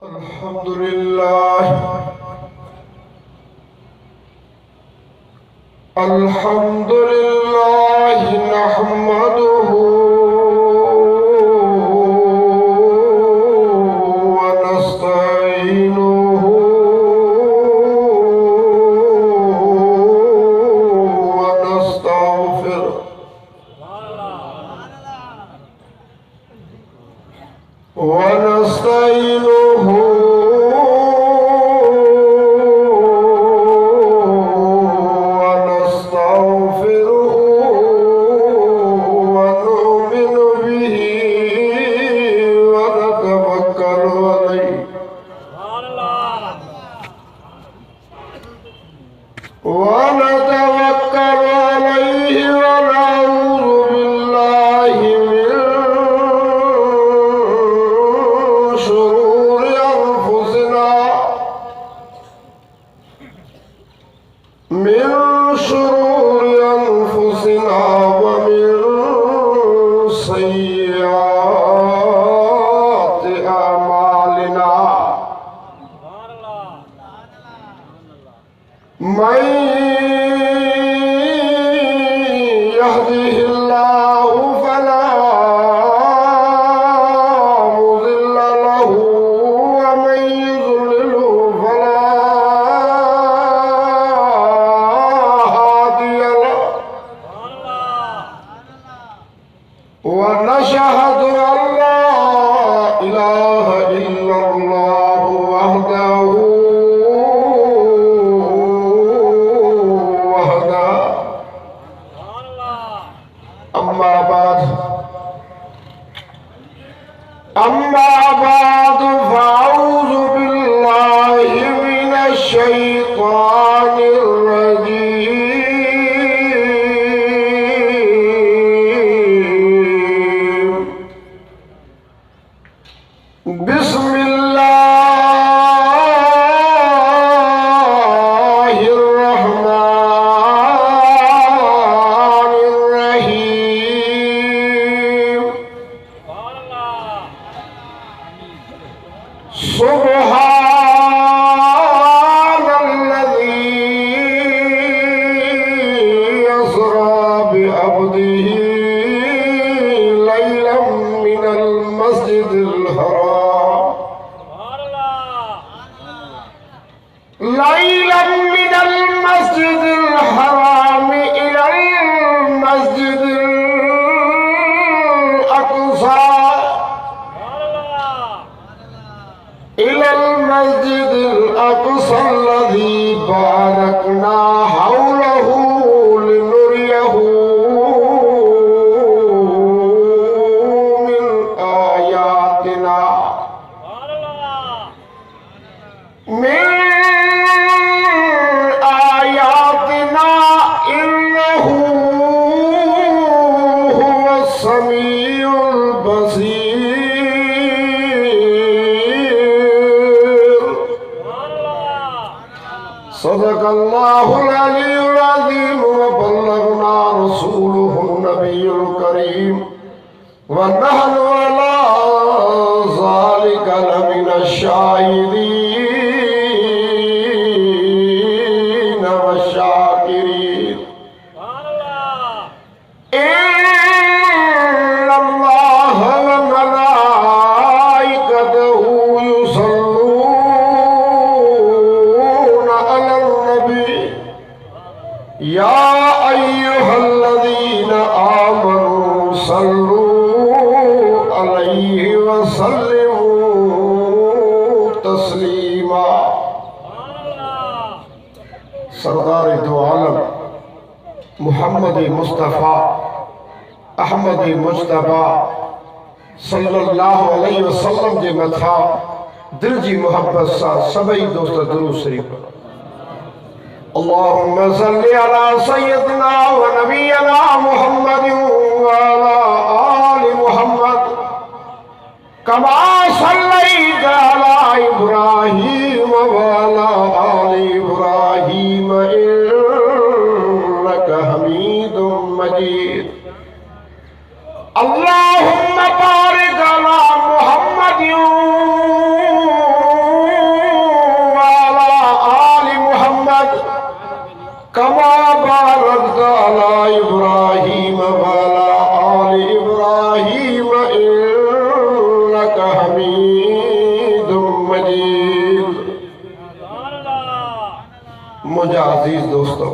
अल्हम्दुलिल्लाह नहमदुहु व नस्तईनुहु व नस्तगफिरुहु मुस्तफा मुस्तफा सल्लल्लाहु अलैहि वसल्लम जे मथा दिल जी मोहब्बत सा सभई दोस्त दुरूद शरीफ अल्लाहुम्मा सल्ली अला सय्यदना व नबियना मुहम्मद व अला आलि मुहम्मद कमा सल्लैता अला इब्राहीम व अला आलि इब्राहीम इन्नका हमीदुम मजीद अल्लाहुम्मा बारिक अला मुहम्मद इन्नका हमीदुम मजीद। मुझा अजीज दोस्तों,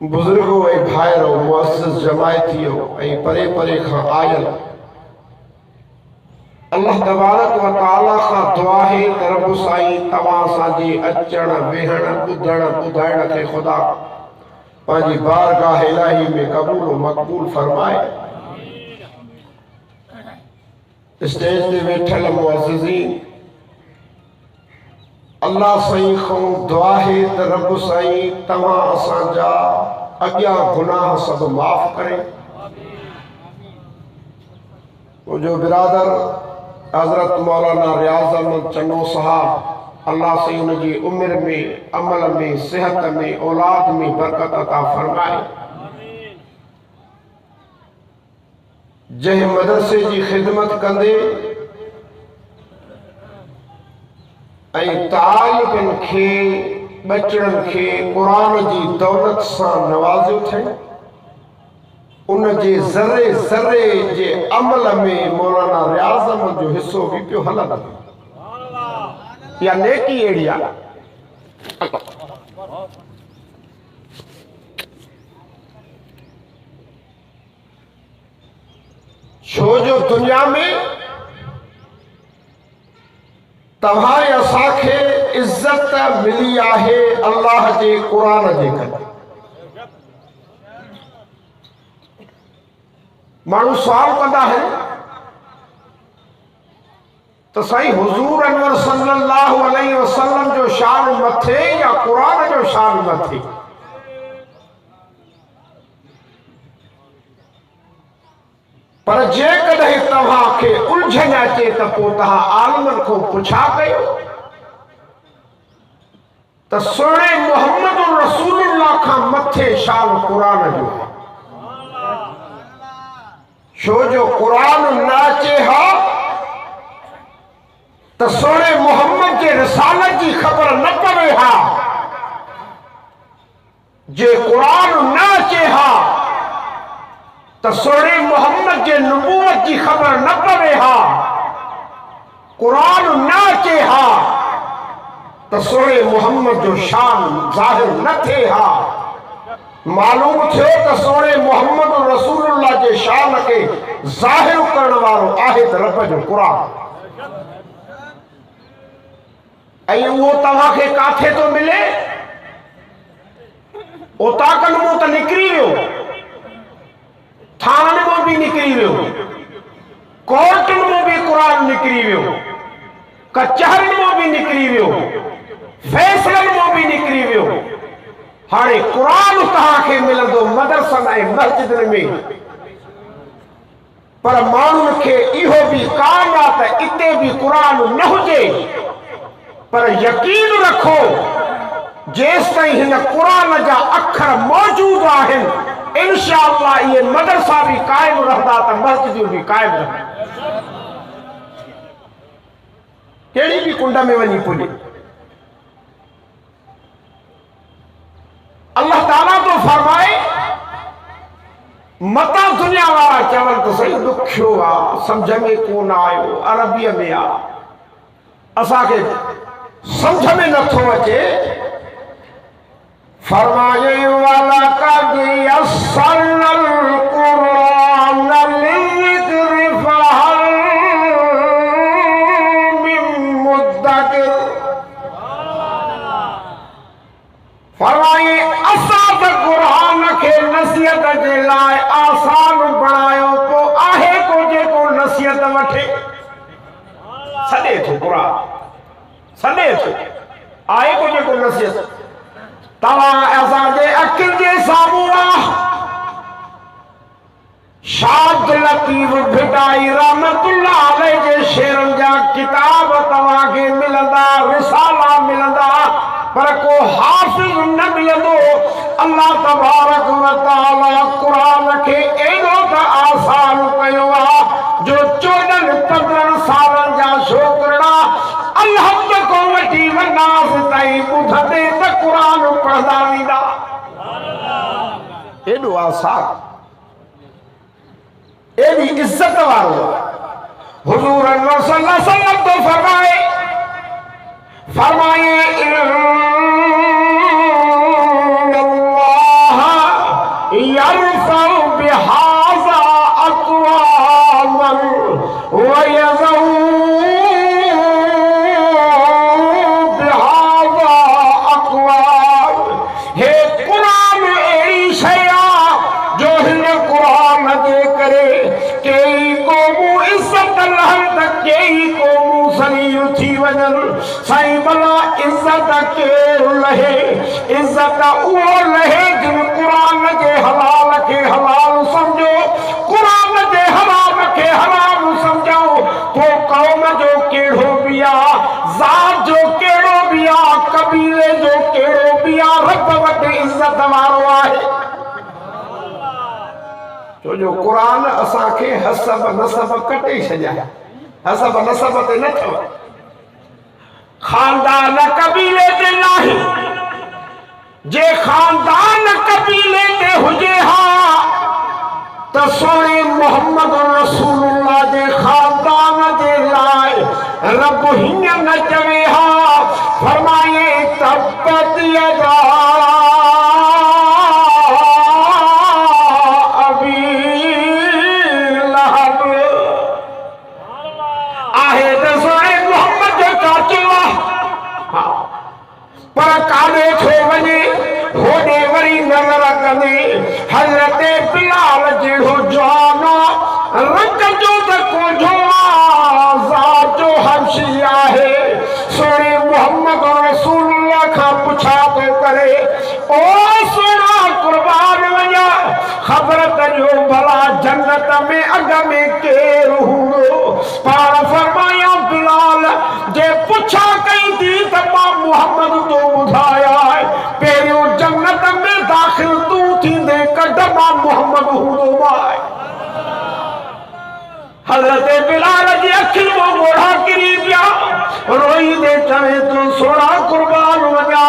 बुजुर्गो ऐं भाइरो, मुअस्सिस जमायतियो ऐं परे परे खां आयल, अल्लाह तबारक व तआला खां दुआ है त रब साईं तव्हां असांजे अचण वेहण ॿुधण ॿुधाइण खे ख़ुदा पंहिंजी बारगाह इलाही में क़बूल व मक़बूल फरमाए। स्टेज ते वेठल मुअज़्ज़िज़ीन, अल्लाह साईं खां दुआ है त रब साईं तव्हां असांजा अॻियां गुनाह सभु माफ़ करे। मुंहिंजो बिरादर हज़रत मौलाना रियाज़ अहमद चन्नो साहब, अल्लाह से उनकी उम्र में, अमल में, सेहत में, औलाद में बरकत अता फरमाए। जंहिं मदरसे की खिदमत कंदे ऐं तालिबन खे बचड़न खे कुरान जी दौलत सां नवाज़ियो अथई, उन जे ज़र्रे ज़र्रे जे अमल में मौलाना रियाज़ अहमद जो हिस्सो भी पियो हलंदो। या नेकी अहिड़ी आहे। छो जो दुनिया में तव्हां असांखे इज्जत मिली आहे अल्लाह जे क़ुरान जे करे। माण्हू सुवाल कंदा आहिनि तो साईं हुजूर अनवर सल्लल्लाहु अलैहि वसल्लम जो शान मथे या कुरान जो शान मथे? पर जेकॾहिं तव्हांखे उलझन अचे त पोइ तव्हां आलमन खां पुछा कयो त सुहिणे मुहम्मद रसूलुल्लाह खां मथे शान कुरान जो आहे। छो जो कुरान न अचे हा तो सोने मोहम्मद के रिसालत की खबर न पवे हा। जे कुरान न अचे हा तो सोने मोहम्मद के नबूवत की खबर न पवे हा। कुरान न अचे हा तो सोने मोहम्मद जो शान ज़ाहिर न थे हा। मालूम थे तो सोने मोहम्मद रसूलुल्लाह के शान के ज़ाहिर करण वारो आहे त रब जो कुरान। ऐं वो तव्हांखे काथे तो मिले? ओताकन मो तो निकरी वियो, थानन मो भी निकरी वियो, कोर्टन मो भी कुरान निकरी वियो, कचहरन मो भी निकरी वियो, फैसलन मो भी निकरी वियो। हाणे कुरान तव्हांखे मिलंदो मदरसन ऐं मस्जिदन में। पर माण्हुनि खे इहो भी कान आहे त इते भी कुरान न हुजे। पर यकीन रखो जेस ताईं हिन कुरान जा अखर मौजूद आहिनि, इंशाअल्लाह ये मदरसा भी कायम रहंदा त मस्जिदूं भी कायम रहंदा। कहिड़ी भी कुंड में वञी पुॼे। अल्लाह ताला तो फरमाए, मता दुनिया वारा चवनि त सही ॾुखियो आहे, सम्झ में कोन आयो, अरबीअ में आहे, असांखे समझ में न थो अचे। फरमाए वाला कद यस्सरनल कुरान लिज़िक्रि फहल मिन मुद्दकिर। फरमाए असां त कुरान खे नसीहत जे लाइ आसान बणायो, पोइ आहे को जेको नसीहत वठे। सॾे थो कुरान, सॾे थो, आहे को जेको नसीहत। तव्हां असांजे अखियुनि जे साम्हूं आहे शाद लतीफ़ भिटाई रहमतुल्लाह अलैह जे शेरनि जा किताब तव्हांखे मिलंदा, रिसाला मिलंदा, पर को हाफ़िज़ न मिलंदो। अल्लाह तबारक व तआला कुरान खे एॾो त आसान कयो आहे जो 14-15 सालनि जा छोकिरा अल्लाह को वठी वनास ताईं ॿुधंदे त कुरान पढ़ंदा वेंदा। एॾो आसान। एडी इज्जत वारो हुजूर अनवर सल्लल्लाहु अलैहि वसल्लम तो फरमाए इन्नल्लाह यरफउ बिहाज़ा अक़वामन व यज़उ बिहाज़ा अक़वाम। हे कुरान एड़ी शया जो हिन कुरान जे करे कई क़ौमूं इज्जत लहन त कई क़ौमूं सलीम थी वञन। साईं भला इज्जत केरु लहे? इज्जत उहो लहे जिन कुरान जे हलाल खे हलाल समझो, कुरान जे हराम खे हराम समझो। पोइ क़ौम जो कहिड़ो बि आहे, ज़ात जो कहिड़ो बि आहे, कबीले जो कहिड़ो बि आहे, रब वटि इज्जत वारो आहे। छो जो कुरान असांखे हसब नसब कटे छॾिया, हसब नसब ते न अथव, खानदान कबीले ते नाहे। जे खानदान कबीले ते हुजे हा त सोने मोहम्मद रसूलुल्लाह जे खानदान जे लाइ रब हीअं न चवे हा, फरमाए तब्बत यदा पर काॾे थो वञे होॾे वरी नज़र कंदे हज़रत बिलाल जहिड़ो जवान रंग जो त कोझो ज़ात जो हबशी आहे। सोने मोहम्मद रसूलुल्लाह खां पुछा थो करे, ओ सोना कुर्बान वञा, ख़बर कजो भला जन्नत में अॻ में केरु हूंदो? पाण फरमाया बिलाल जे पुछा कई थी त मां मोहम्मद तो ॿुधाया आहे, पहिरियों जन्नत में दाख़िल तूं थींदे कढ मां मोहम्मद हूंदो आहे। हज़रत बिलाल जी अखियुनि मां ॻोढ़ा किरी पिया, रोईंदे चवे थो सोना कुर्बान वञा,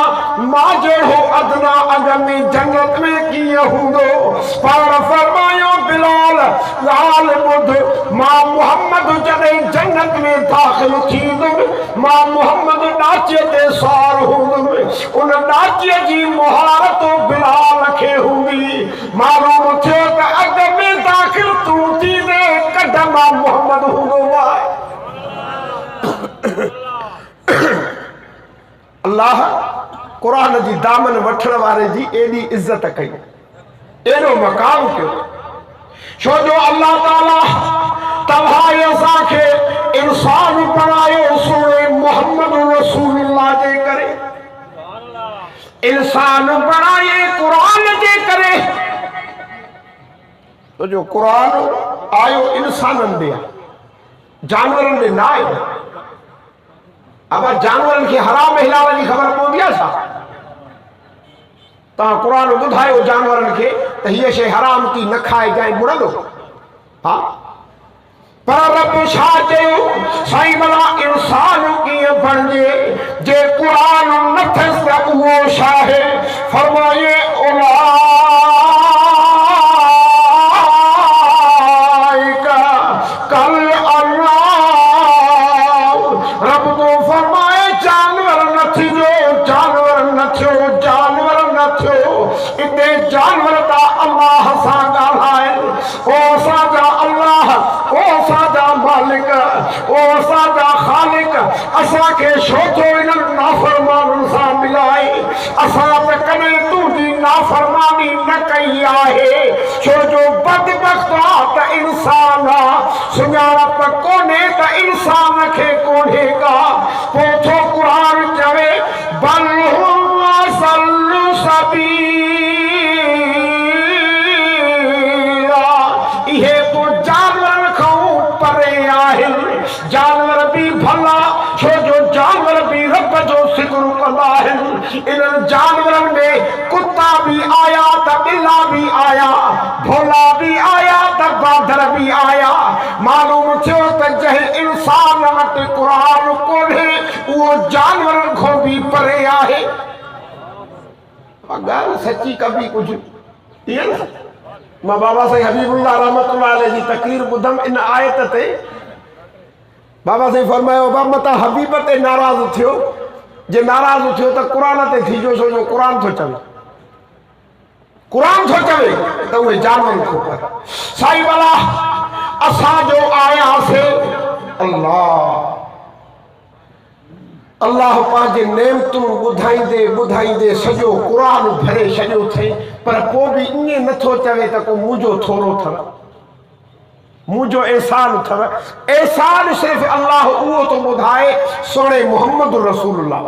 मां जहिड़ो अदना अॻ में जन्नत में कीअं हूंदो? पाण फरमायो बिलाल ॻाल्हि ॿुध, मां मोहम्मद जॾहिं जन्नत में दाख़िल थींदुमि, मां मोहम्मद ॾाचीअ ते सवार हूंदुमि, उन ॾाचीअ जी मुहार तो बिलाल खे हूंदी। मालूम थियो त अॻ में दाख़िल तूं थींदे कढ मां मोहम्मद हूंदो आहे। अल्लाह कुरान जी दामन वठण वारे जी एडी इज्जत कई, एडो मकाम कयो। छो जो अल्लाह ताला तव्हां असांखे इंसान बणायो सोने मोहम्मद रसूलुल्लाह जे करे, इंसान बणाए कुरान जे करे। तो जो कुरान आयो इंसाननि ॾे, जानवरनि ॾे न आयो। अब जानवरनि खे हराम हिलाल जी ख़बर पवंदी आहे छा? तव्हां क़ुरान ॿुधायो जानवरनि खे त हीअ शइ हराम थी, न खाइजांइ, मुड़ंदो? हा, पर रब छा चयो? साईं भला इंसान कीअं बणिजे जे क़ुरान न थियसि त उहो छा आहे? फरमाए जानवर ता अल्लाह सां ॻाल्हाइनि, ओ असांजा अल्लाह, ओ असांजा मालिक, ओ असांजा ख़ालिक असांखे छो थो इन्हनि नाफ़रमाननि सां मिलाए? असां त कॾहिं तुंहिंजी नाफ़रमानी न कई आहे। छो जो बदबख्त आहे त इंसान आहे, सुञाणप कोन्हे त इंसान खे कोन्हे का। पोइ थो क़ुरान चवे बल हुम अज़ल्लु सबीला, इहे पोइ जानवरनि खां परे आहिनि। जानवर बि भला, छो जो जानवर बि रब जो ज़िक्र कंदा आहिनि। इन्हनि जानवरनि में कुता बि आया त ॿिला बि आया, भोला बि आया त बांदर बि आया। मालूम थियो त जंहिं इंसान वटि क़ुरान कोन्हे उहो जानवरनि खां बि परे आहे। ॻाल्हि सची कभी कुझु मां बाबा साईं हबीबुल्लाह रहमतुल्लाह अलैहि जी तकरीर ॿुधम इन आयत ते बाबा साईं फरमायो बाबा मता हबीब ते नाराज़ थियो जे नाराज़ थियो त क़ुरान ते थीजो छो जो क़ुरान थो चवे त उहे जानवर थो पर साईं वाला असां जो आयासीं अल्लाह पंहिंजे नेमतूं ॿुधाईंदे सॼो क़ुरान भरे छॾियो अथई पर पोइ बि ईअं नथो चवे त को मुंहिंजो थोरो अथव मुंहिंजो एहसान अथव एहसान सिर्फ़ु अल्लाह उहो थो ॿुधाए सोणे मोहम्मद रसूलुल्लाह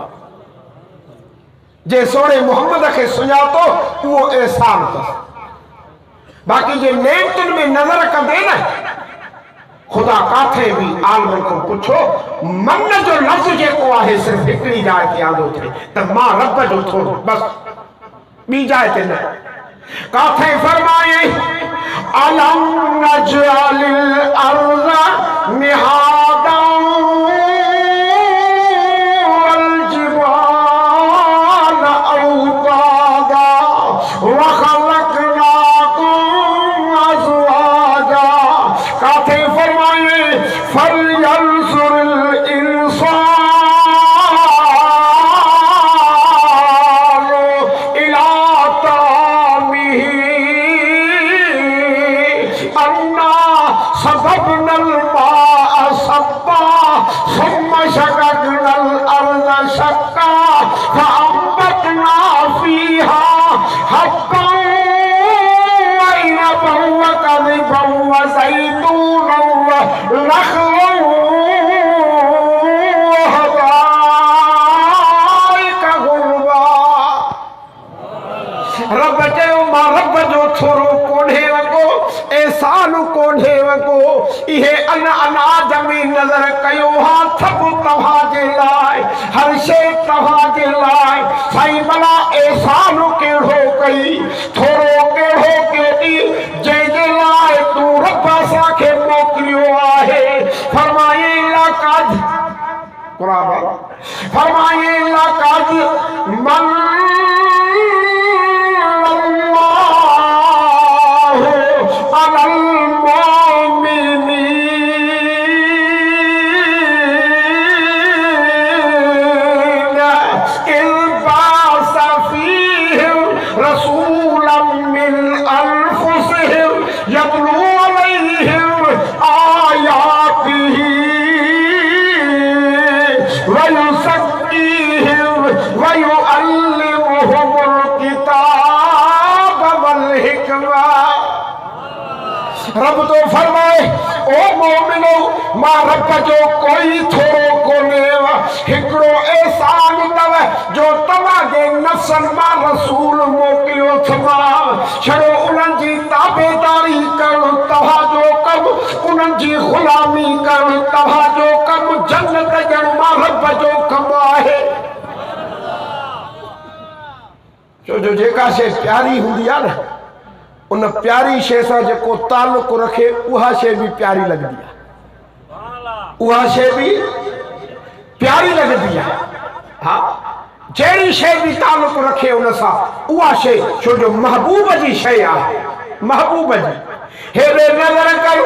जे सोणे मोहम्मद खे सुञातो उहो एहसान अथसि बाक़ी जे नेमतुनि में नज़र कंदे न खुदा काथे भी आलमन को पुछो मन जो लफ्ज़ जेको आहे सिर्फ़ हिकिड़ी जाइ ते आंदो थिए त मां रब जो थोरो बस ॿी जाइ ते न काथे फरमाए अलम नजअलिल अर्ज़ मिहादा वल जिबाल औतादा व खलक़नाकुम अज़वाजा काथे फरमाए फलयंजुरिल इंसानु इला तामिही अन्ना सबबनल माअ सब्बा सुम्मा शक़क़नल अर्ज़ शक़्क़ा फअंबतना फ़ीहा हब्बन व इनबन व कज़िबन व ज़ैतूनन व नख़लन व हदाइक़ ग़ुलबा रब चयो मां रब जो थोरो कोन्हे वको एहसान कोन्हे वको इहे अनाज में नज़र कयो हा सभु तव्हांजे लाइ हर शइ तव्हांजे लाइ साईं भला एहसान कहिड़ो कई थोरो कहिड़ो कई जंहिंजे लाइ तूं रब असांखे मोकिलियो आहे फरमाए लक़द क़ुरान फरमाए लक़द मन अलल मुमिनीन इज़ बअस फ़ीहिम रसूलन मिन अनफुसिहिम यतलू अलैहिम आयातिही व युज़क्कीहिम व युअल्लिमुहुमुल किताब वल हिकमा रब तो फरमाए ओ मोमिनो मां रब जो कोई थोरो कोन्हे हिकिड़ो एहसान अथव जो तव्हांजे नफ़्सनि मां रसूल मोकिलियो अथव छड़ो उन्हनि जी ताबेदारी करणु तव्हांजो कमु उन्हनि जी ग़ुलामी करणु तव्हांजो कमु जन्नत ॾियणु मां रब जो कमु आहे छो जो जेका शइ प्यारी हूंदी आहे न उन प्यारी शइ सां जेको तालुक़ रखे उहा शइ बि प्यारी लॻंदी आहे उहा शइ बि प्यारी लॻंदी आहे हा जहिड़ी शइ बि तालुक़ रखे उन सां उहा शइ छो जो महबूब जी शइ आहे महबूब जी हेॾे नज़र कर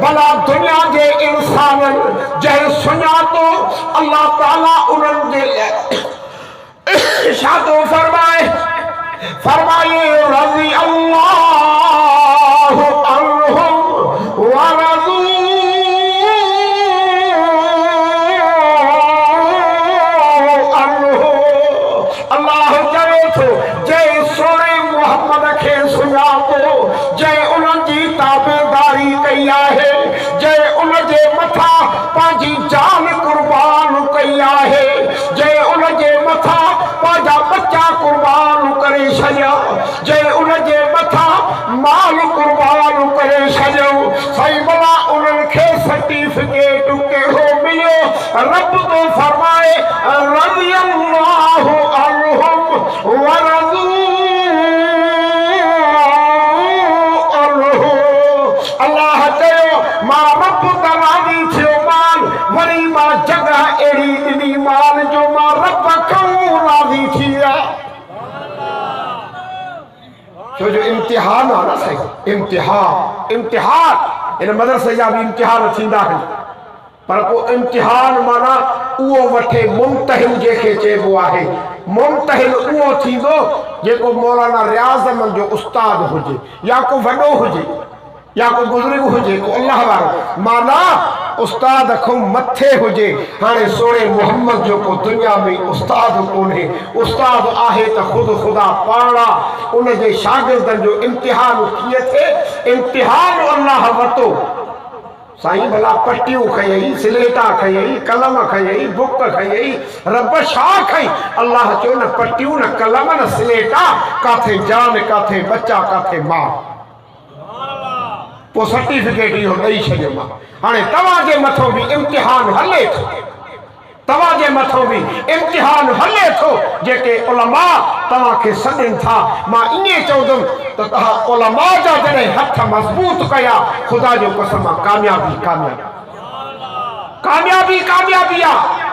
भला दुनिया जे इंसाननि जंहिं सुञातो अल्लाह ताला उन्हनि जे छा थो फरमाए रज़ी अल्लाहु अन्हुम व रज़ू अन्हु अल्लाह चवे थो जंहिं सोणे मोहम्मद खे सुञातो जंहिं उन्हनि जी ताबेदारी कई आहे जंहिं उन जे मथां पंहिंजी जान कुर्बान कई आहे जंहिं उन जे मथां पंहिंजा बच्चा कुर्बान करे छॾिया जंहिं उन जे मथां माल कुर्बान करे छॾियो साईं भला उन्हनि खे सर्टिफिकेट कहिड़ो मिलियो रब तो फरमाए रज़ी अल्लाहु अन्हुम व रज़ू अन्हु अल्लाह चयो मां रब त राज़ी थियो मान वरी मां जॻह अहिड़ी ॾिनी मान जो मां रब खां राज़ी थी विया छो जो इम्तिहान आहे न साईं इम्तिहान इन मदरसे जा भी इम्तिहान थींदा आहिनि पर को इम्तिहान माना उहो वठे मुमतहिन जेके चइबो आहे मुमतहिन उहो थींदो जेको मौलाना रियाज़ अहमद जो उस्ताद हुजे या को वॾो हुजे या को बुजुर्ग हुजे को अल्लाह वारो माना उस्ताद खां मथे हुजे हाणे सोणे मोहम्मद जो को दुनिया में उस्ताद कोन्हे उस्ताद आहे त ख़ुदि ख़ुदा पाणा उन जे शागिर्दनि जो इम्तिहान कीअं थिए इम्तिहान अल्लाह वरितो साईं भला पट्टियूं खयई सिलेटा खयई कलम खयई बुक खयई रब छा खई अल्लाह चयो न पट्टियूं न कलम न सिलेटा काथे जान काथे बच्चा काथे मां पोइ सर्टिफिकेट इहो ॾेई छॾियो मां हाणे तव्हांजे मथां बि इम्तिहान हले थो तव्हांजे मथां बि इम्तिहान हले थो जेके उलमा तव्हांखे सॾनि था मां ईअं चवंदुमि त तव्हां उलमा जा जॾहिं हथ मज़बूत कया ख़ुदा जो कसम कामयाबी आहे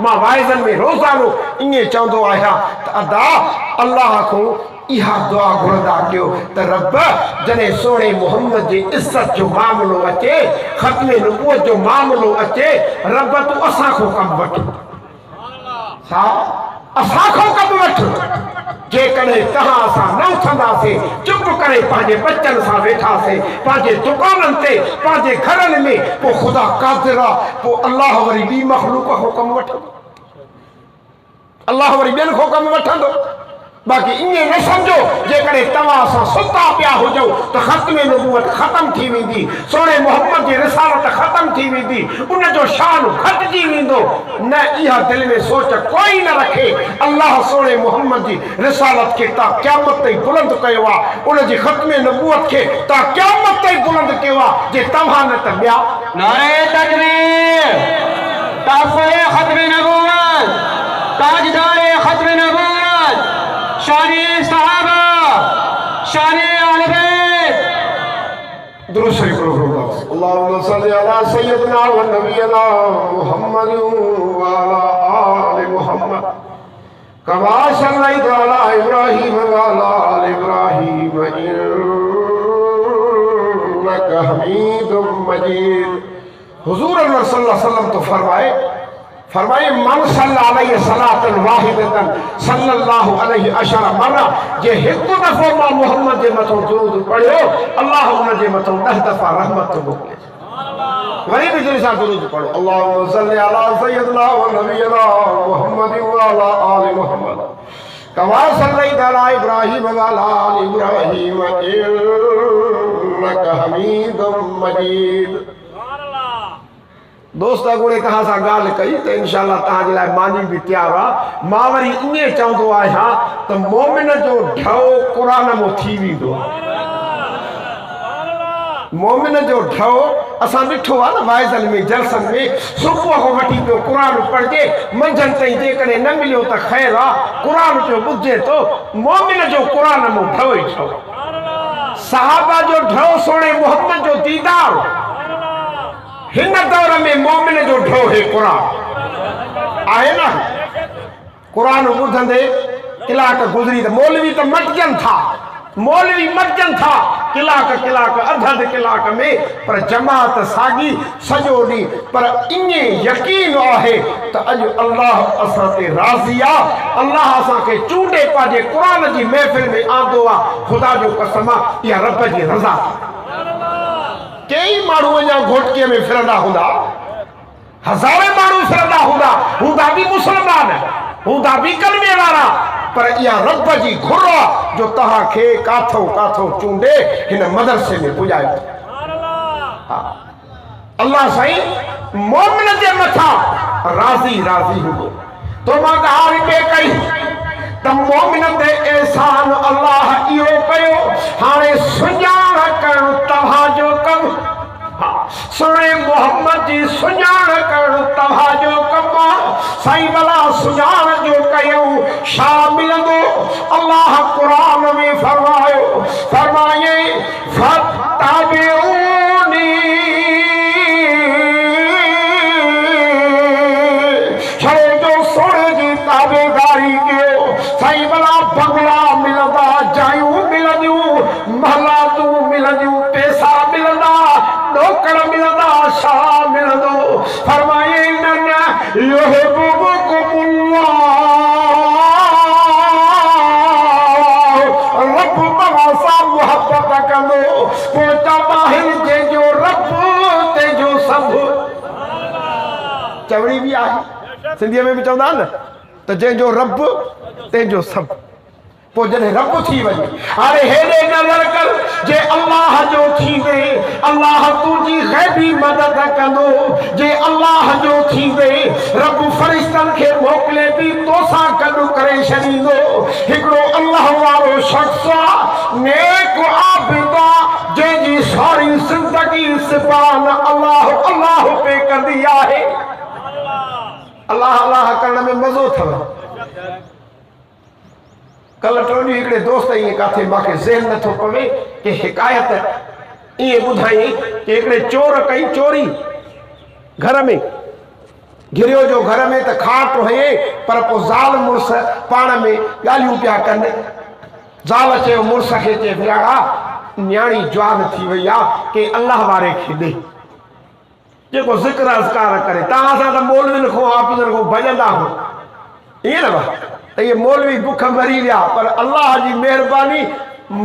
मां वाइज़नि में रोज़ानो ईअं चवंदो आहियां त अदा अल्लाह खां इहा दुआ घुरंदा कयो त रब जॾहिं सोणे मोहम्मद जी इज़त जो मामलो अचे ख़त्मे नबूवत जो मामलो अचे रब तूं असां खां कमु वठ छा असां खां कमु वठ जेकॾहिं तव्हां असां न उथंदासीं चुप करे पंहिंजे बच्चनि सां वेठासीं पंहिंजे दुकाननि ते पंहिंजे घरनि में पोइ ख़ुदा कादिर आहे पोइ अल्लाह वरी ॿी मख़लूक खां कमु वठंदो अल्लाह वरी ॿियनि खां कमु वठंदो बाक़ी ईअं न सम्झो जेकॾहिं तव्हां असां सुता पिया हुजो त ख़त्मे नबूवत ख़तम थी वेंदी सोणे मोहम्मद जी रिसालत ख़तम थी वेंदी उन जो शान घटिजी वेंदो न इहा दिलि में सोच कोई न रखे अल्लाह सोणे मोहम्मद जी रिसालत खे तव्हां क़यामत ताईं बुलंद कयो आहे उन जी ख़त्मे नबूवत खे तव्हां क़यामत ताईं बुलंद कयो आहे जे तव्हां न त ॿिया नारे तकबीर ताफ़े ख़त्मे नबूवत ताजदारे ख़त्मे नबूवत शानी सहाबा शानी अहले बैत दुरूद शरीफ पढ़ो अल्लाहुम्मा सल्ली अला सय्यिदना व नबियना मुहम्मद व अला आलि मुहम्मद कमा सल्लैता अला इब्राहीम व अला आलि इब्राहीम इन्नका हमीदुम मजीद हुजूर अल्लाह सल्लल्लाहु अलैहि वसल्लम तो फरमाए मन सल्ला अलैहि सलातन वाहिदतन सल्लल्लाहु अलैहि अशरा मर्रा जे हिकु दफ़ो मां मोहम्मद जे मथां दुरूद पढ़ियो अल्लाह उन जे मथां 10 दफ़ा रहमत थो मोकिले वरी बि दिलि सां दुरूद पढ़ो अल्लाहुम्मा सल्ली अला सय्यिदना व नबियना मुहम्मद व अला आलि मुहम्मद कमा सल्लैता अला इब्राहीम व अला आलि इब्राहीम इन्नका हमीदुम मजीद दोस्त अगुणे तव्हां सां ॻाल्हि कई त इंशाअल्लाह तव्हांजे लाइ मानी बि तयारु आहे मां वरी ईअं चवंदो आहियां त मोमिन जो ढओ क़ुरान मां थी वेंदो आहे मोमिन जो ढओ असां ॾिठो आहे न वाइज़नि में जलसनि में सुबुह खां वठी पियो क़ुरान पढ़जे मंझंदि ताईं जेकॾहिं न मिलियो त ख़ैरु आहे क़ुरान पियो ॿुधे थो मोमिन जो क़ुरान मां ढओ ई ढओ सहाबा जो ढओ सोणे मोहम्मद जो दीदार हिन दौर में मोमिन जो ढो है क़ुरान आहे न क़ुरान ॿुधंदे कलाक गुज़री त मौलवी त मटिजनि था कलाक अध कलाक में पर जमात साॻी सॼो ॾींहुं पर ईअं यकीन आहे त अॼु अल्लाह असां ते राज़ी आहे अल्लाह असांखे चूंडे पंहिंजे क़ुरान जी महफ़िल में आंदो आहे ख़ुदा जो कसम आहे इहा रब जी रज़ा कई माण्हू अञा घोटकीअ में फिरंदा हूंदा हज़ारे माण्हू फिरंदा हूंदा बि मुस्लमान हूंदा बि कलमे वारा पर इहा रब जी घुर आहे जो तव्हांखे काथो चूंडे हिन मदरसे में पुॼायो अल्लाह साईं मोमिन जे मथां राज़ी हूंदो तो मां ॻाल्हि पे कई त मोमिन ते एहसान अल्लाह इहो कयो हाणे सुञाण करणु तव्हांजो कमु सोणे मोहम्मद जी सुञाण करणु तव्हांजो कमु आहे साईं भला सुञाण जो कयूं छा मिलंदो अल्लाह क़ुरान में फरमाए फत्ताबिऊनी छड़े जो सोणे जी ताबेदारी कयो साईं भला बंगला मिलंदा जायूं मिलंदियूं महलातूं मिलंदियूं फरमाए नन्ना युहिब्बुकुमुल्लाह रब बसा मोहब्बत कंदो पोचा बाहिर जे जो रब ते जो सब चवड़ी भी आहे सिंधीअ में भी चवंदा न त जंहिंजो रब तंहिंजो सभु पोइ जॾहिं रब थी वञे हाणे हेॾे नज़र कर जे अल्लाह जो थींदे अल्लाह तुंहिंजी ग़ैबी मदद कंदो जे अल्लाह जो थींदे रब फ़रिश्तनि खे मोकिले बि तोसां गॾु करे छॾींदो हिकिड़ो अल्लाह वारो शख़्स आहे नेक आबिद आहे जंहिंजी सारी ज़िंदगी सिबान अल्लाह अल्लाह पे कंदी आहे अल्लाह अल्लाह करण में मज़ो अथव कल टोली हिकिड़े दोस्त ईअं काथे मूंखे ज़हन नथो पवे कि हिकायत ईअं ॿुधाई कि हिकिड़े चोर कई चोरी घर में घिरियो जो घर में त खाट हुए पर पोइ ज़ाल मुड़ुस पाण में ॻाल्हियूं पिया कनि ज़ाल चयो मुड़ुस खे चए विराड़ा न्याणी जवान थी वई आहे कि अल्लाह वारे खे ॾे जेको ज़िक्र अज़कार करे तव्हां सां त मौलवियुनि खां हाफ़िज़नि खां भॼंदा हो ईअं न त ये मौलवी बुख मरी विया पर अल्लाह जी मेहरबानी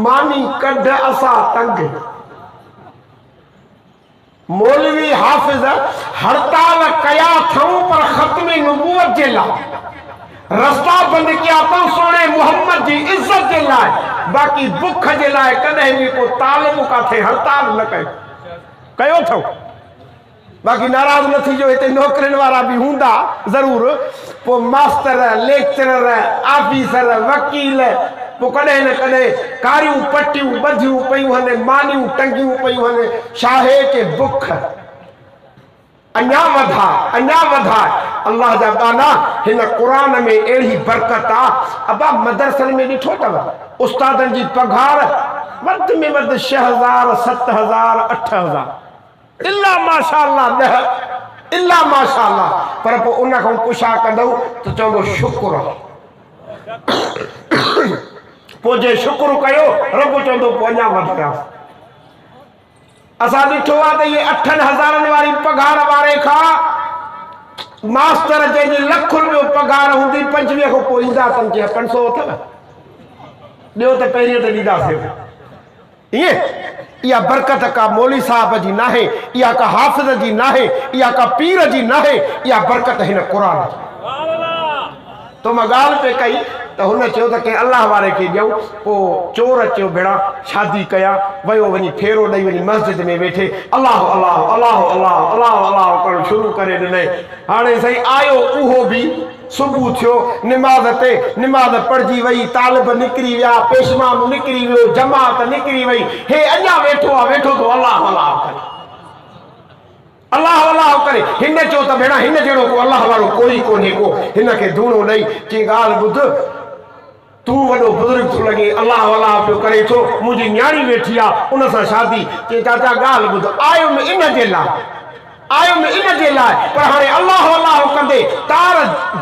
मानी कढ असां तंग मौलवी हाफ़िज़ हड़ताल कया अथऊं पर ख़त्म नबूवत जे लाइ रस्ता बंदि कया अथऊं सोणे मोहम्मद जी इज़त जे लाइ बाक़ी बुख जे लाइ कॾहिं बि को तालिब काथे हड़ताल न कयो अथऊं बाक़ी नाराज़ न थी जो हिते नौकरियुनि वारा बि हूंदा ज़रूर पोइ मास्टर लेक्चरर ऑफिसर वकील पोइ कॾहिं न कॾहिं कारियूं पटियूं ॿधियूं पयूं हले मानियूं टंगियूं पयूं हले छाहे कि बुख अञा वधा अल्लाह जा गाना हिन क़ुरान में अहिड़ी बरकत आहे अबा मदरसनि में ॾिठो अथव उस्तादनि जी पघार वधि में वधि 6,000 7,000 8,000 इल्ला माशाअल्लाह इल्ला माशाअल्लाह पर पोइ उन खां पुछा कंदव त चवंदो शुक्र पोइ जे शुक्र कयो रब चवंदो पोइ अञा वधिया असां ॾिठो आहे त इहे 8,000 वारी पघार वारे खां मास्टर जंहिंजी लख रुपयो पघार हूंदी 25 खां पोइ ईंदा अथनि चए 500 अथव ॾियो त पहिरीं त ॾींदासीं ईअं इहा बरकत का मौली साहब जी नाहे इहा का हाफ़िज़ जी नाहे इहा का पीर जी नाहे इहा बरकत हिन क़ुरान जी तो मां ॻाल्हि पे कई त हुन चयो त कंहिं अल्लाह वारे खे ॾियूं पोइ चोर चयो भेड़ा शादी कया वियो वञी फेरो ॾेई वञी मस्जिद में वेठे अल्लाह अल्लाह अल्लाह अल्लाह अल्लाह अल्लाह करणु शुरू करे ॾिनई हाणे साईं आयो उहो बि सुबुह थियो निमाज़ पढ़जी वई तालिब निकिरी विया पेशमाम निकिरी वियो जमात निकिरी वई हे अञा वेठो तो अल्लाह अल्लाह करे अल्लाह अल्लाह करे हिन चयो त भेण हिन जहिड़ो को अल्लाह वारो कोई कोन्हे को हिन खे धूणो ॾेई चई ॻाल्हि ॿुध तूं वॾो बुज़ुर्ग थो लॻे अल्लाह अल्लाह पियो करे थो मुंहिंजी न्याणी वेठी आहे उन सां शादी चई चाचा ॻाल्हि ॿुध आयो में इन जे लाइ पर हाणे अल्लाह अल्लाह कंदे तार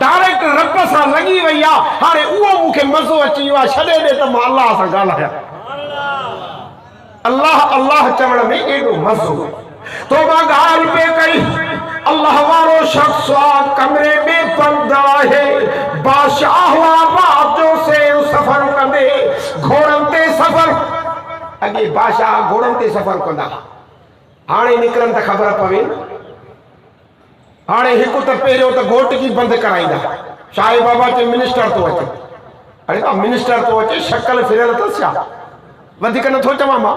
डायरेक्ट रब सां लॻी वई आहे हाणे उहो मूंखे मज़ो अची वियो आहे छॾे ॾे त मां अल्लाह सां ॻाल्हायां अल्लाह अल्लाह चवण में एॾो मज़ो तो मां ॻाल्हि पे कई अल्लाह वारो शख़्स कमरे में बंद आहे बादशाह रात जो से सफ़र कंदे घोड़नि ते सफ़र अॻे बादशाह घोड़नि ते सफ़र कंदा हाणे निकिरनि त ख़बर पवे हाणे हिकु त पहिरियों त घोट जी बंदि कराईंदा शाही बाबा चए मिनिस्टर थो अचे अरे बा मिनिस्टर थो अचे शक्ल फिरियल अथसि छा वधीक नथो चवां मां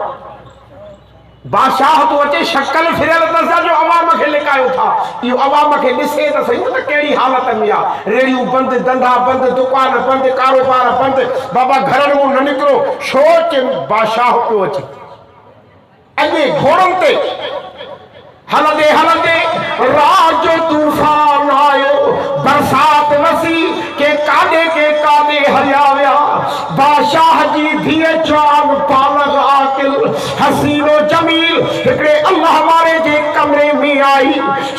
बादशाह तो अचे शक्ल फिरियल अथसि जो अवाम खे लिकायो था इहो अवाम खे ॾिसे त सही त कहिड़ी हालत में आहे रेड़ियूं बंदि धंधा बंदि दुकान बंदि कारोबार बंदि बाबा घरनि मां न निकिरो छो कि बादशाह पियो अचे अॻे घोड़नि ते हलंदे रात जो तूफान आयो बरसात वसी के काॾे हलिया विया बादशाह जी धीअ जवान पालक आकिल हसीनो जमील हिकिड़े अल्लाह वारे जे कमरे में आई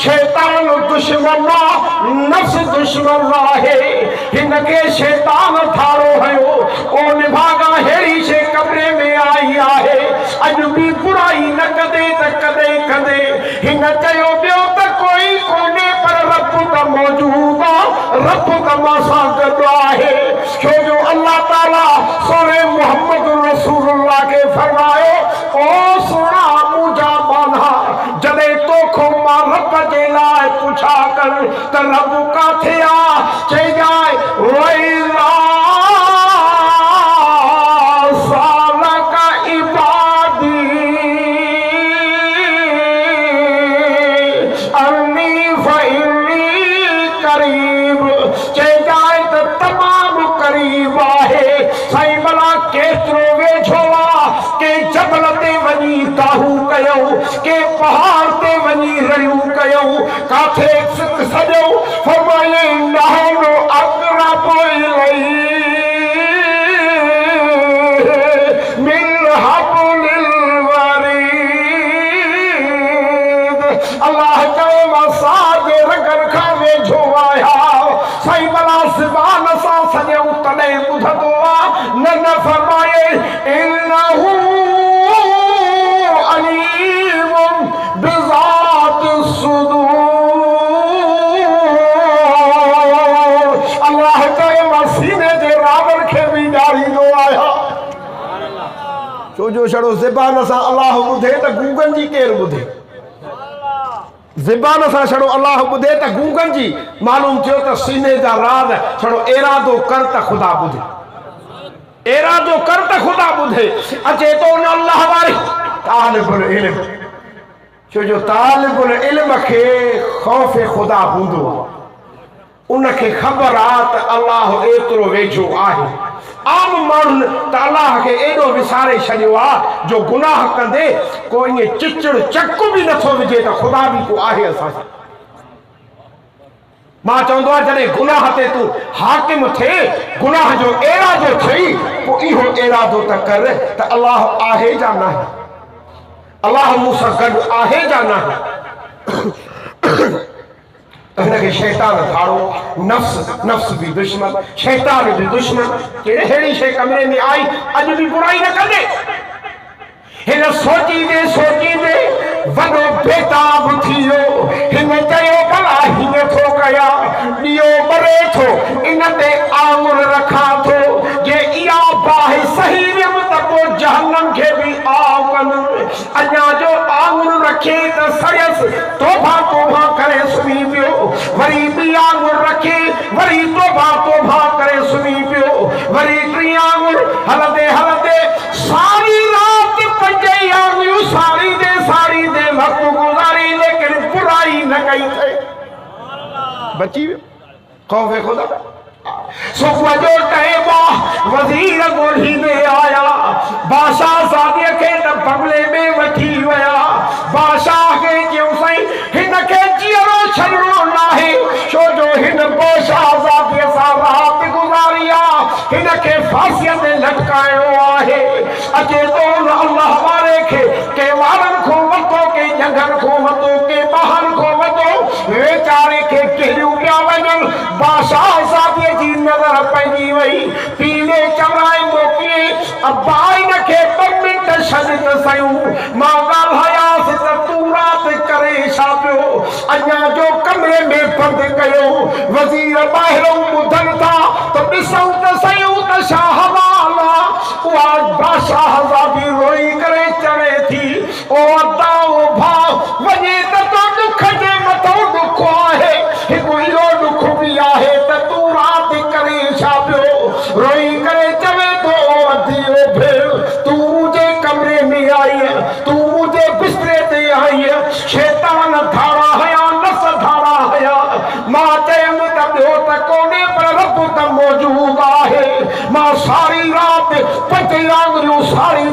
शैतान दुश्मन नफ्स दुश्मन आहे हिन खे शैतान ठारो हयो ओ निभागा हेड़ी शे कमरे में आई आहे अॼु बि बुराई न कदे त कदे कंदे हिन चयो ॿियो त कोई तमाशा गॾु आहे छो जो अल्लाह ताला सोने मोहम्मद रसूलुल्लाह के फरमायो ओ सोना मुंहिंजा बाना जॾहिं तोखो मां रब जे लाइ पुछा कर त रब काथे आ चइजांइ वइला सालका इबादी अन्नी फइन्नी करीब चइजांइ त तमामु करीब आहे साईं भला केतिरो वेझो आहे के जबल ते वञी ताहू कयूं के पहाड़ ते वञी रड़ियूं कयूं काथे सॼो फरमाए नहनो अक़रब इलैहि मिन हब्लिल वरीद अल्लाह चवे मां साजे रगन खां वेझो आया साईं भला ज़बान सां सॼऊं तॾहिं ॿुधंदो आहे न फरमाए इन्नहू अलीमुम बिज़ाति सुदूर अल्लाह चवे मां सीने जे रावण खे बि ॼाणींदो आहियां छो जो छड़ो ज़बान सां अल्लाह ॿुधे त गूंगनि जी केरु ॿुधे ज़बान सां छड़ो अल्लाह ॿुधे त गूंगनि जी मालूम थियो त सीने जा राज़ छड़ो इरादो कर त ख़ुदा ॿुधे इरादो कर त ख़ुदा ॿुधे अचे थो न अल्लाह वारे तालिबुल इल्म छो जो तालिबुल इल्म खे ख़ौफ़ ख़ुदा हूंदो आहे उनखे ख़बर आहे त अल्लाह एतिरो वेझो आहे आम माण्हुनि त अल्लाह खे एॾो विसारे छॾियो आहे जो गुनाह कंदे को ईअं चिचड़ चक बि नथो विझे त ख़ुदा बि को आहे असां सां मां चवंदो आहियां जॾहिं गुनाह ते तूं हाकिम थिए गुनाह जो इरादो थई पोइ इहो इरादो त कर त अल्लाह आहे या न आहे अल्लाह मूंसां गॾु आहे या न आहे हिनखे शैतान ठाड़ो नफ्स भी दुश्मन शैतान भी दुश्मन अहिड़ी शइ कमरे में आई अॼु बि बुराई न कंदे हिन सोचींदे वॾो बेताब थी वियो हिन चयो भला हीअं थो कयां ॾियो ॿरे थो इन ते आङुर रखां थो जे इहा बाहि सही वियमि त पोइ जहन्नम खे बि आव कंदुमि अञा जो आङुर रखे त सड़ियसि तोबा करे सुम्ही पियो वरी ॿी आङुर रखे वरी तोबा करे सुम्ही पियो वरी टी आङुर हलंदे सारी रात पंज आङुरियूं साड़ी दे वक़्तु गुज़ारी लेकिन बुराई न कई थे बची वियो ख़ौफ़ ख़ुदा सुबुह जो टाइम वज़ीर ॻोल्हींदे आया बादशाह ज़ादीअ खे त बंगले में वठी विया बादशाह खे चयूं साईं हिन खे जीअरो छॾिणो न आहे छो जो हिन बादशाह ज़ादीअ सां राति गुज़ारी आहे हिन खे फांसीअ ते लटकाइणो आहे अचे थो न अल्लाह वारे खे के वारनि खां वरितो के जंगनि खां वरितो के ॿाहिरि खां वरितो वेचारे खे किरियूं पिया वञनि बादशाह ज़ादीअ जी नज़र पइजी वई पीले चवराए मोकिले अब्बा इन खे 2 मिंट छॾ त सयूं मां ॻाल्हायांसि त तूं राति करे छा पियो अञा जो कमरे में बंदि कयो वज़ीर ॿाहिरों ॿुधनि था त ॾिसूं त सयूं त छा हवाल आहे उहा बादशाह ज़ादी रोई करे चवे थी ओ अदा ओ भाउ वञे त तो दुख जे मथां दुख आहे हिकु इहो दुख बि आहे त तूं राति करे छा पियो रोई करे चवे थो अदियो भेण तूं मुंहिंजे कमरे में आई तूं मुंहिंजे बिस्तरे ते आई शैतान धाड़ा हया नस धाड़ा हया मां चयमि त ॿियो त कोन्हे पर रब त मौजूद आहे मां सारी राति 5 आङुरियूं साड़ी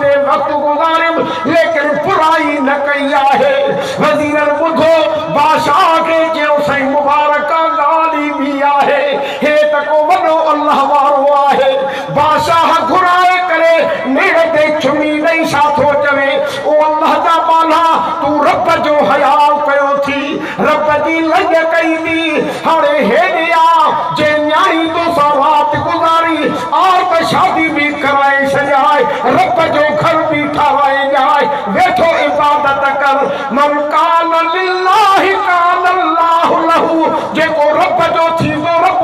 ते वक़्तु गुज़ारियमि लेकिन बुराई न कई आहे वज़ीरनि ॿुधो बादशाह खे चयो साईं मुबारक ॻाल्हि बि आहे हे त को वॾो अल्लाह वारो आहे बादशाह घुराए करे नेड़ ते चुमी ॾेई छा थो चवे ओ अल्लाह जा बाला तूं रब जो हया कयो थी रब जी लज कई थी हाणे हेॾे आ जे न्याणी तोसां राति गुज़ारी और त शादी भी कराए छॾियाए रब जो घर भी ठाराए ॼाए वेठो इबादत कर मन कान लिल्लाहि कान अल्लाहु लहू जेको रब जो थींदो रब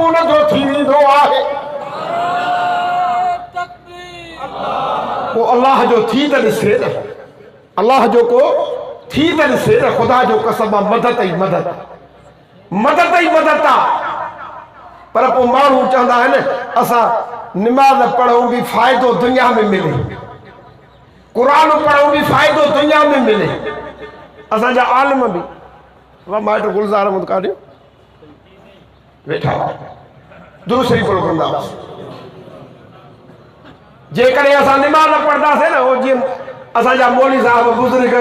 अल्लाह जो थी त ॾिसे न अल्लाह जो को थी त ॾिसे न ख़ुदा जो कसम आहे मदद ई मदद आहे पर पोइ माण्हू चवंदा आहिनि असां निमाज़ पढ़ूं बि फ़ाइदो दुनिया में मिले क़ुरान पढ़ूं बि फ़ाइदो दुनिया में मिले असांजा आलिम बि माइट गुलज़ार मुदकारियो वेठा दुरुस्त शरीफ़ कंदा जेकॾहिं असां निमाज़ पढ़ंदासीं न उहो जीअं असांजा मौलवी साहब बुज़ुर्ग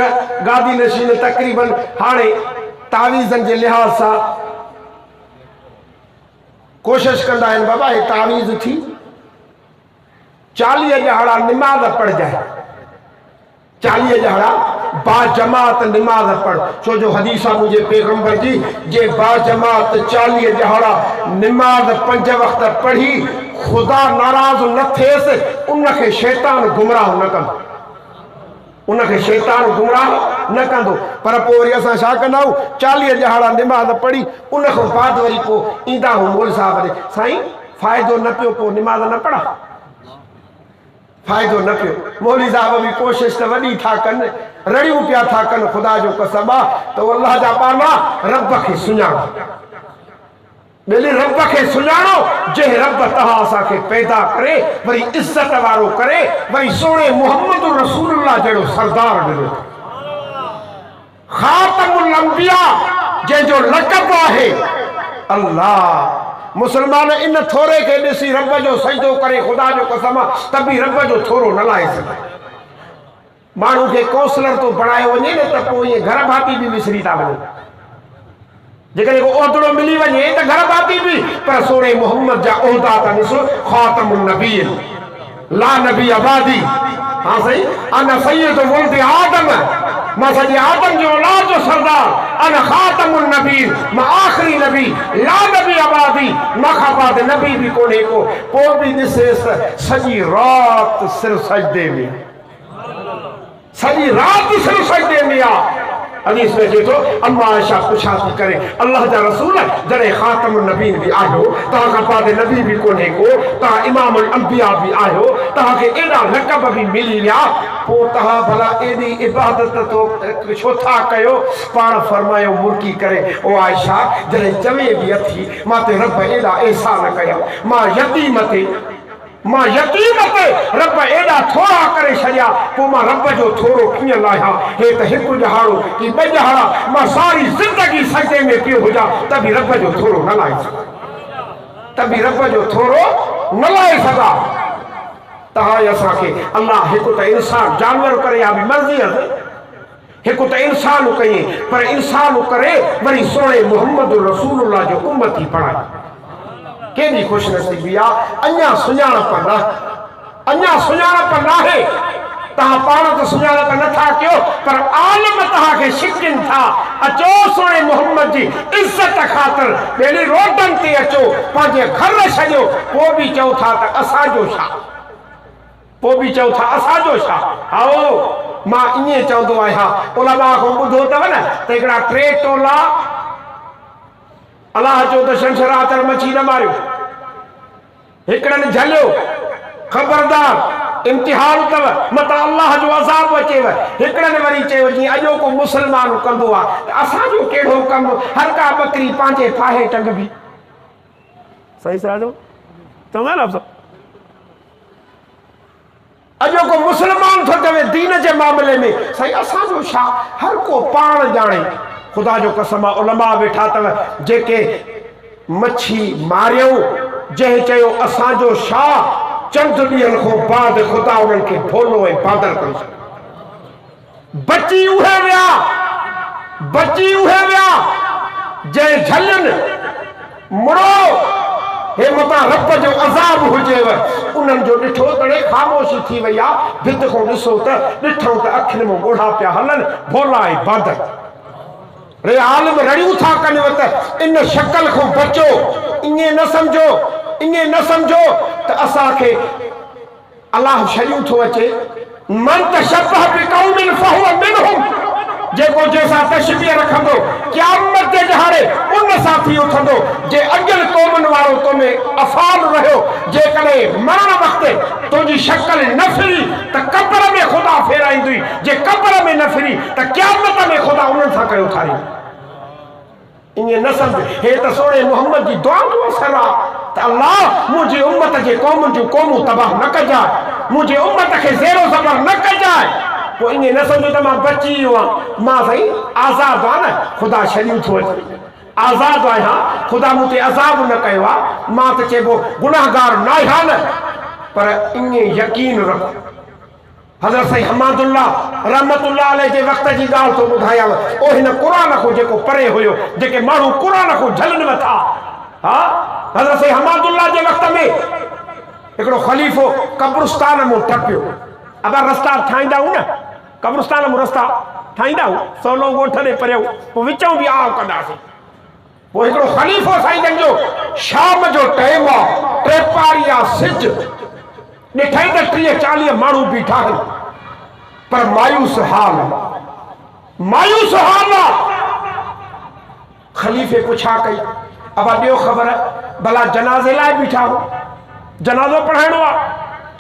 गादी नशीन तक़रीबन हाणे तावीज़नि जे लिहाज़ सां कोशिश कंदा आहिनि बाबा हे तावीज़ थी 40 ॼाड़ा निमाज़ पढ़जाए 40 ॼाड़ा बाजमात निमाज़ पढ़ छो जो हदीस आहे मुंहिंजे पैगंबर जी जे बाजमात 40 ॼाड़ा निमाज़ 5 वक़्त पढ़ी ख़ुदा नाराज़ न थिएसि उनखे शैतान गुमराह न कंदो उनखे शैतान गुमराह न कंदो पर पोइ वरी असां छा कंदा आहियूं 40 ॼाड़ा निमाज़ पढ़ी उन खां बाद वरी पोइ ईंदा आहियूं मोल साहिब ॾे साईं फ़ाइदो न पियो पोइ निमाज़ न पढ़ा फ़ाइदो न पियो मौलवी साहब बि कोशिशि त वॾी था कनि रड़ियूं पिया था कनि ख़ुदा जो कसम आहे त अल्लाह जा पाना रब खे सुञाणो ॿिली रब खे सुञाणो जंहिं रब तव्हां असांखे पैदा करे वरी इज़त वारो करे वरी सोणे मोहम्मद रसूलुल्लाह जहिड़ो सरदार ॾिनो ख़ातमुल अंबिया जंहिंजो लक़ब आहे अल्लाह मुसलमान इन थोरे खे ॾिसी रब जो सजदो करे ख़ुदा जो कसम आहे त बि रब जो थोरो न लाहे सघे माण्हू खे काउंसलर तो बणायो वञे न त पोइ ईअं घर भाती बि विसरी था वञनि जेकॾहिं को ओतिरो मिली वञे त घर भाती बि पर सोणे मोहम्मद जा उहिदा त ॾिसो ख़ातमुन नबी ला नबी आबादी हाँ सही अना सैयद वल्द आदम मां सॼे आदम जो औलाद जो सरदार अना ख़ातमुन नबी मां आख़िरी नबी ला नबी आबादी मां खां बाद नबी बि कोन्हे को पोइ बि ॾिसेसि सॼी राति सिर्फ़ु सजदे में सॼी राति सिर्फ़ु सजदे में आहे हदीस में चए थो अम्मा आयशा पुछा थी करे अल्लाह जा रसूल जॾहिं ख़ातमुन नबीन बि आहियो तव्हां खां बाद नबी बि कोन्हे को तव्हां इमामुल अंबिया बि आहियो तव्हांखे एॾा लक़ब बि मिली विया पोइ तव्हां भला एॾी इबादत तो छो था कयो पाण फरमायो मुर्की करे ओ आयशा जॾहिं चवे बि अथी मां ते रब एॾा एहसान कया मां यतीम ते रब एॾा थोरा करे छॾिया पोइ मां रब जो थोरो कीअं लाहियां हे त हिकु ॼाड़ो की 2 ॼाड़ा मां सारी ज़िंदगी सजदे में पियो हुजां त बि रब जो थोरो न लाहे सघां तव्हां असांखे अल्लाह हिकु त इंसान जानवर करे या बि मर्ज़ी हिकु त इंसान कई पर इंसान करे वरी सोणे मोहम्मद रसूलुल्लाह जो उम्मती बणाए केॾी ख़ुशनसीबी आहे अञा सुञाणप न आहे तव्हां पाण त सुञाणप नथा कयो पर आलिम तव्हांखे शिकिन था अचो सोणे मोहम्मद जी इज़त ख़ातिर ॿेड़ी रोडनि ते अचो पंहिंजे घर छॾियो पोइ बि चओ था त असांजो छा आओ मां ईअं चवंदो आहियां उलमा खां ॿुधो अथव न त हिकिड़ा 3 टोला अलाह चो त शमशरातर मच्छी न मारियो हिकिड़नि झलियो ख़बरदार इम्तिहान अथव मतां अल्लाह जो अज़ाब अचेव हिकिड़नि वरी चयो जीअं अॼोको मुस्लमान कंदो आहे त असांजो कहिड़ो कमु हर का बकरी पंहिंजे फाहे टंगबी सही साधो चवंदा न अॼोको मुस्लमान थो चवे दीन जे मामले में साईं असांजो छा हर को पाण ॼाणे ख़ुदा जो कसम आहे उलमा वेठा अथव जेके मच्छी मारियऊं जंहिं चयो असांजो छा चंद ॾींहंनि खां बाद ख़ुदा उन्हनि खे भोलो ऐं बादल करे छॾियो बची उहे विया जंहिं झलियुनि मुड़ो हे मतां रब जो अज़ाब हुजेव उन्हनि जो ॾिठो तड़े ख़ामोशी थी वई आहे भित खां ॾिसो त ॾिठऊं त अखियुनि में ॻोढ़ा पिया हलनि भोला ऐं बादल रे आलिम रड़ियूं था कनि त इन शक्ल खां बचो ईअं न सम्झो त असांखे अलाह शयूं थो अचे मन तशब्बह बिक़ौमिन फहुव मिनहुम जेको जंहिंसां तशबीह रखंदो क़यामत जे ॾहाड़े उन सां थी उथंदो जे अजल क़ौमनि वारो तो में अफ़ाल रहियो जे कॾहिं मरण वक़्तु तुंहिंजी शक्ल न फिरी त कब्र में ख़ुदा फेराईंदी जे कब्र में न फिरी त क़यामत में ख़ुदा उन्हनि सां करे उथारी ईअं न सम्झ हे त सोणे मोहम्मद जी दुआ जो असर आहे त अल्लाह मुंहिंजी उम्मत जे क़ौमुनि जूं क़ौमूं तबाह न कजाए मुंहिंजी उम्मत खे ज़ेरो ज़बर न कजाए पोइ ईअं न सम्झो त मां बची वियो आहियां मां साईं आज़ादु आहे न ख़ुदा छॾियूं थो अचे आज़ादु आहियां ख़ुदा मूं ते अज़ाब न कयो आहे मां त चइबो गुनाहगार न आहियां न पर ईअं यकीन रखो हज़रत साईं हमादुल्लाह रहमतुल्लाह अलैह जे वक़्त जी ॻाल्हि थो ॿुधायांव ओ हिन क़ुरान खां जेको परे हुयो जेके माण्हू क़ुरान खां झलनि वथा हा हज़रत साईं हमादुल्लाह जे वक़्त में हिकिड़ो ख़लीफ़ो कब्रिस्तान में टपियो अब रस्ता ठाहींदा न कब्रिस्तान में रस्ता ठाहींदा सवलो ॻोठ ॾे परियो पोइ विचूं बि आव कंदासीं पोइ हिकिड़ो ख़लीफ़ो साईं जो शाम जो टाइम आहे टेपारी आहे सिज ॾिठई त 30-40 माण्हू बीठा आहिनि पर मायूस हाल ख़लीफ़े पुछा कई अब ॾियो ख़बर भला जनाज़े लाइ बीठा हो जनाज़ो पढ़ाइणो आहे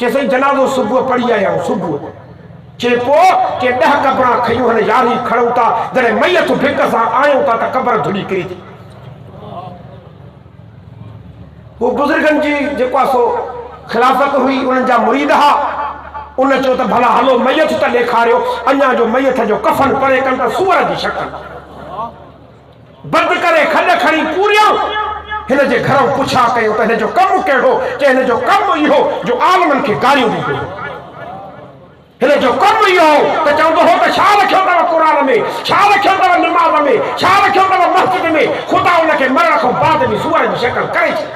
चइसई जनाज़ो सुबुह पढ़ी आया आहियूं सुबुह चे पोइ के 10 कबरां खयूं हाणे यारी खणूं था जॾहिं मैयत भिक सां आयूं था त कबर धुली किरी थी वो बुज़ुर्गनि जी जेको आहे सो खिलाफ़त हुई उन्हनि जा मुरीद हा उन चयो त भला हलो मैयत त ॾेखारियो अञा जो मैयत जो कफ़न परे कनि त सूअर जी शक्ल बंदि करे खॾ खणी पूरियूं हिन जे घरों पुछा कयो त हिन जो कमु कहिड़ो चए हिन जो कमु इहो जो आलमनि खे गारियूं ॾी पियो हिन जो कमु इहो त चवंदो हो त छा लिखियो अथव क़ुरान में छा लिखियो अथव निमाज़ में छा लिखियो अथव मस्जिद में ख़ुदा उनखे मरण खां बाद में सूअर जी शक्ल करे छॾी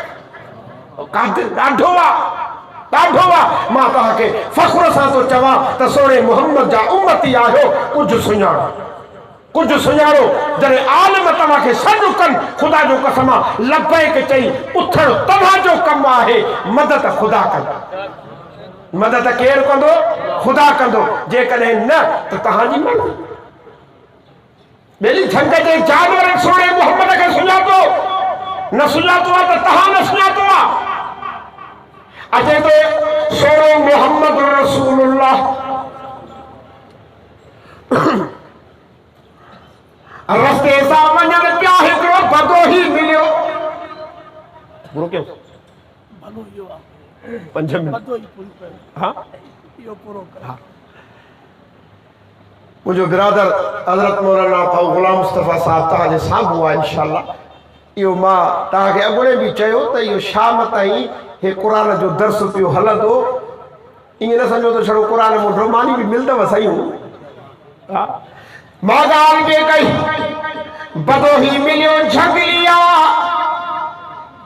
ॾाढो आहे मां तव्हांखे फ़ख्र सां थो चवां त सोणे मोहम्मद जा उम्मती आहियो कुझु सुञाणो जॾहिं आलिम तव्हांखे सॾु कनि ख़ुदा जो कसम आहे लबैक चई उथणु तव्हांजो कमु आहे मदद ख़ुदा कंदो मदद केरु कंदो ख़ुदा कंदो जेकॾहिं न त तव्हांजी मर्ज़ी ॿेड़ी झंग जे जानवर सोणे मोहम्मद खे सुञातो न सुञातो आहे त तव्हां न सुञातो आहे अचे तो सोरो मोहम्मद रसूलुल्लाह रस्ते सां वञनि पिया हिकिड़ो बदोही मिलियो बुरो क्यों भलो इहो आहे 5 मिनट हाँ इहो पूरो कर मुझे बिरादर हज़रत मौलाना गुलाम मुस्तफा साहब तव्हांजे साम्हूं आहे इंशाअल्लाह इहो मां तव्हांखे अॻुणे बि चयो त इहो शाम ताईं हे क़ुरान जो दर्स पियो हलंदो ईअं न सम्झो त छड़ो क़ुरान में रोमानी बि मिलंदव सही हा मां ॻाल्हि बि कई बदोही मिलियो झगलिया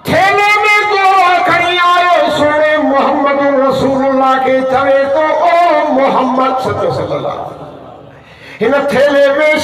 थेले में गोल खणी आयो सोने मोहम्मद रसूलुल्लाह के चवे तो ओ मोहम्मद सल्लल्लाहु अलैहि वसल्लम हिन थेले में